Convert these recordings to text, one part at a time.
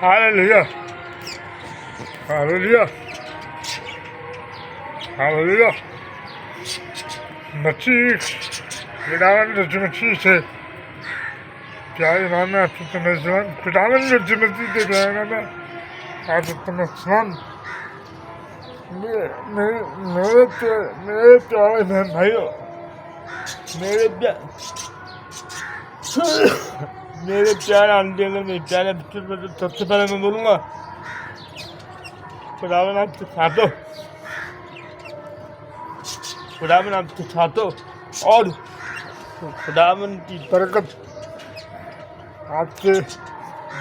Hallelujah. Hallelujah. Hallelujah. मसीह खुदावन यीशु मसीह से प्यारे नाम में आपसे तमस्सान खुदावन यीशु मसीह के प्यारे नाम में आपसे तमस्सान मेरे प्यारे बहन भाइयों मेरे प्यारे आंटी अंकल मेरे प्यारे बच्चों को सबसे पहले मैं बोलूँगा खुदावन आपके साथ हो, खुदावन आपके साथ हो और खुदावन की बरकत आपके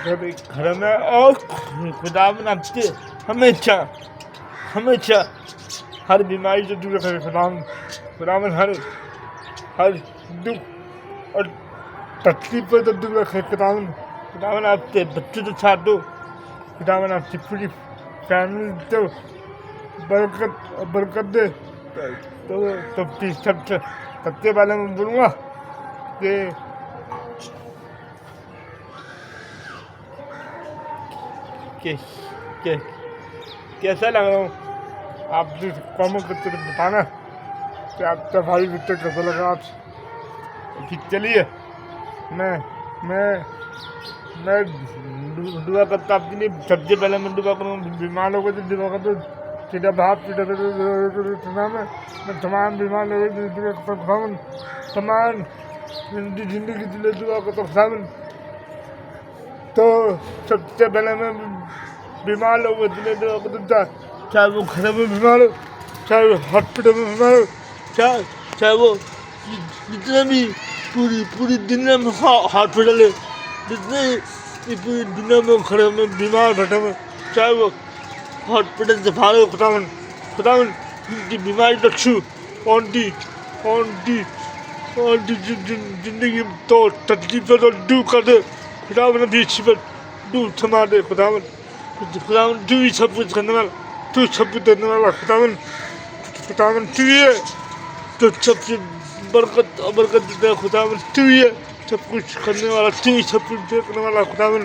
जब एक घर में और खुदावन आपके हमेशा हमेशा हर बीमारी से दूर रखे। खुदावन हर दुख और तकलीफ पर तो दूर रखे। खुदावन आपके बच्चों के साथ हो, खुदावन आपकी पूरी फैमिली को बरकत दे। तो सबसे पहले मैं बोलूँगा कि कैसा लग रहा हूँ आप भी कॉमेंट करके बताना कि आपका भाई मित्र कैसा लगा आज। ठीक चलिए मैं दुआ करता आपके लिए। सबसे पहले मैं दुआ करूँगा बीमार लोगों से दुआ करता हूँ सीधा भाप सीधा नाम है। मैं तमाम बीमार लोगों से दुआ करता हूँ, तमाम जिंदगी दिले दुआ करता हूँ। तो सबसे पहले मैं बीमार लोगों से दुआ करता हूँ, चाहे वो घर में बीमार हो, चाहे वो हॉस्पिटल में बीमार हो, चाहे वो जितने भी पूरी दुनिया में हॉस्पिटल है, जितने पूरी दुनिया में घर में बीमार बैठे हुए, चाहे वो हॉस्पिटल से बाहर हो। खुदावन उनकी बीमारी रखू उनकी जिंदगी तो तकलीफ तो दूर कर दे। खुदावन भी दूर थमा दे। खुदावन तू ही सब कुछ करने वाला, तू सब कुछ देने वाला। खुदावन तू ही है तो सबसे बरकत देता है। खुदावन तू ही है सब कुछ करने वाला, तू ही सब कुछ देखने वाला। खुदावन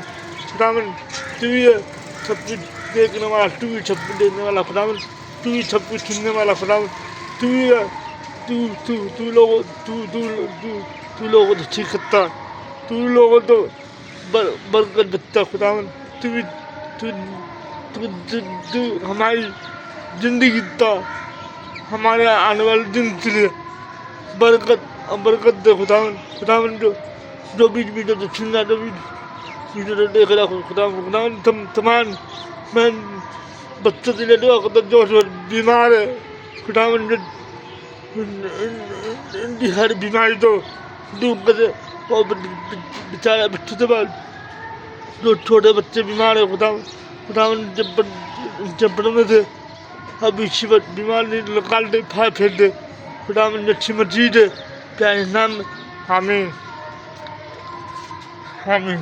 तू ही है सब कुछ देखने वाला, तू ही सब कुछ देने वाला। खुदावन तू ही सब कुछ सुनने वाला। खुदावन तू ही है तू लोगों को ठीक करता, तू लोगों को बरकत देता। खुदावन तू हमारी जिंदगी देता, हमारे आने वाले दिन के लिए बरकत दे। खुदावन जो बीच सुनना, जो वीडियो देख रहा खुदावन तमाम मैं बच्चों के लिए दुआ करता जो बीमार है। खुदावन इनकी हर बीमारी तो दूर कर दे। और बेचारे बच्चों से बाद जो छोटे बच्चे बीमार है, खुदावन जब बड़े थे अभी बीमार नहीं निकाल दे, फाड़ फेंक दे। खुदावन अच्छी मर्जी दे प्यारे नाम में आमीन।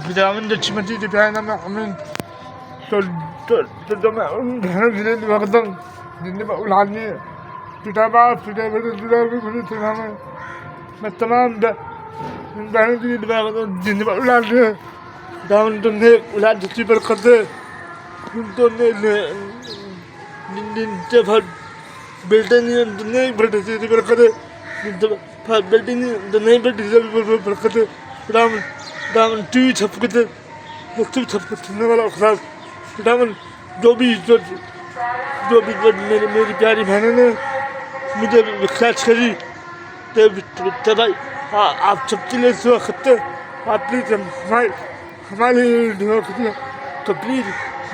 खुदावन अच्छी मर्जी दे प्यारे नाम में आमीन। तो मैं उन बहनों के लिए दुआ करता हूँ जिनके पास औलाद नहीं है, पिता बाप पिता बेटे दुआ में मैं तमाम बहनों के लिए दुआ करता हूँ जिनके पास औलाद नहीं है। खुदावन तो नेक औलाद अच्छी बरकत दे। उनको जिनसे फल बेटे नहीं है तो नहीं बेटे से बरकत दे, फल बेटी नहीं तो नहीं बेटी से बरकत दे। खुदावन तू ही सब कुछ दे, तू सब कुछ सुनने वाला। खुदावन जो भी मेरी प्यारी बहनों ने मुझे विश्वास करी तो भाई आप सबके लिए दुआ करते, आप प्लीज हमारे लिए दुआ करते। तो प्लीज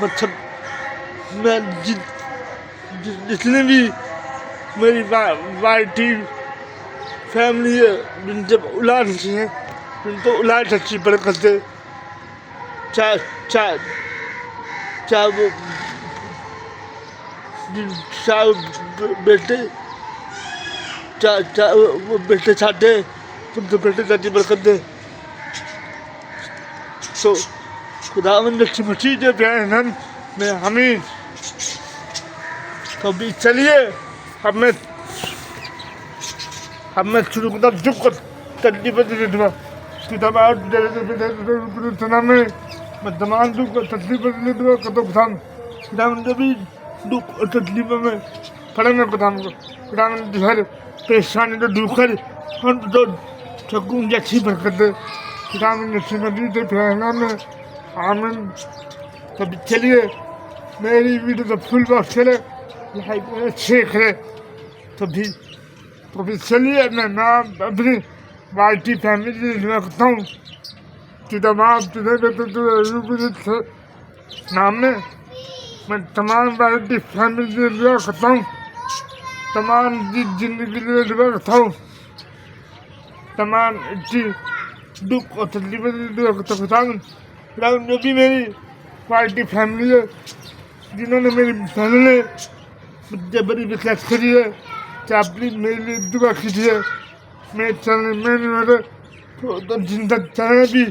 मतलब मैं जितने भी मेरी वाइटी फैमिली है जिनसे औलाद नहीं है उनको औलाद अच्छी बरकत दे। चाहे वो बेटे चाहे वो बेटे चाहते तुम तो बेटे चाहती बरकत दे। तो खुदावन अच्छी मसीह दे प्यारे नाम में आमीन। तो अभी चलिए अब मैं शुरू करता दुख तकलीफ में मैं तमाम दुख और तकलीफों के लिए दुआ करता हूँ खुदावन। खुदावन जो भी दुख और तकलीफों में पड़े मैं खुदावन को खुदावन हर परेशानी को दूर कर और जो सकून की अच्छी बरकत दे खुदावन ने नबी से प्रेरणा में आमीन। तब चलिए मेरी वीडियो तो फुल बॉक्स चले लाइक अच्छे करे तो भी चलिए मैं नाम अपनी वाइटी फैमिली रखता हूँ कि तमाम नाम में मैं तमाम वाइटी फैमिली रखता हूँ, तमाम जिंदगी रखता हूँ, तमाम दुख और तकलीफें रखता हूँ। जो भी मेरी वाइटी फैमिली है जिन्होंने मेरी बहन ने मुझे बड़ी रिक्वेस्ट करी है कि आप प्लीज मेरे लिए दुआ कीजिए। मेरे चैनल मेरे तो जिंदा चैनल भी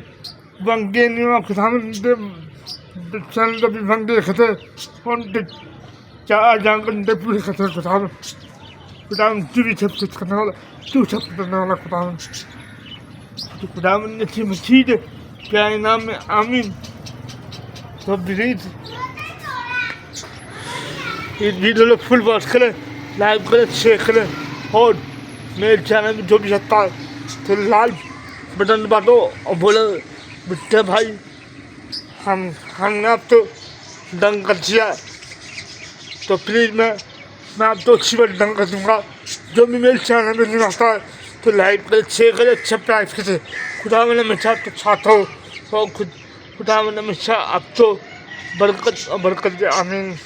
बंगे नहीं हुआ खुदावन चैनल तो भी बंगे खते और चार जानकर पूरे खते खुदावन तू भी सब कुछ करने वाला, तू सब करने वाला खुदावन। तो खुदावन ने अच्छी मसीद क्या नाम में आमीन। तो प्लीज इस वीडियो को फुल वॉच करें, लाइक करें, शेयर करें और मेरे चैनल में जो भी सकता है तो लाल बटन दबा दो और बोले बेटे भाई हमने आप तो दंग कर दिया तो प्लीज़ मैं आप तो अच्छी बात दंग कर दूँगा। जो भी मेरे चैनल में नहीं आता है तो लाइक करें, शेयर करें, अच्छा प्राइस करें। खुदा मैंने हमेशा आपको चाहता हूँ और खुदा मैंने हमेशा आप तो बरकत दे आमीन।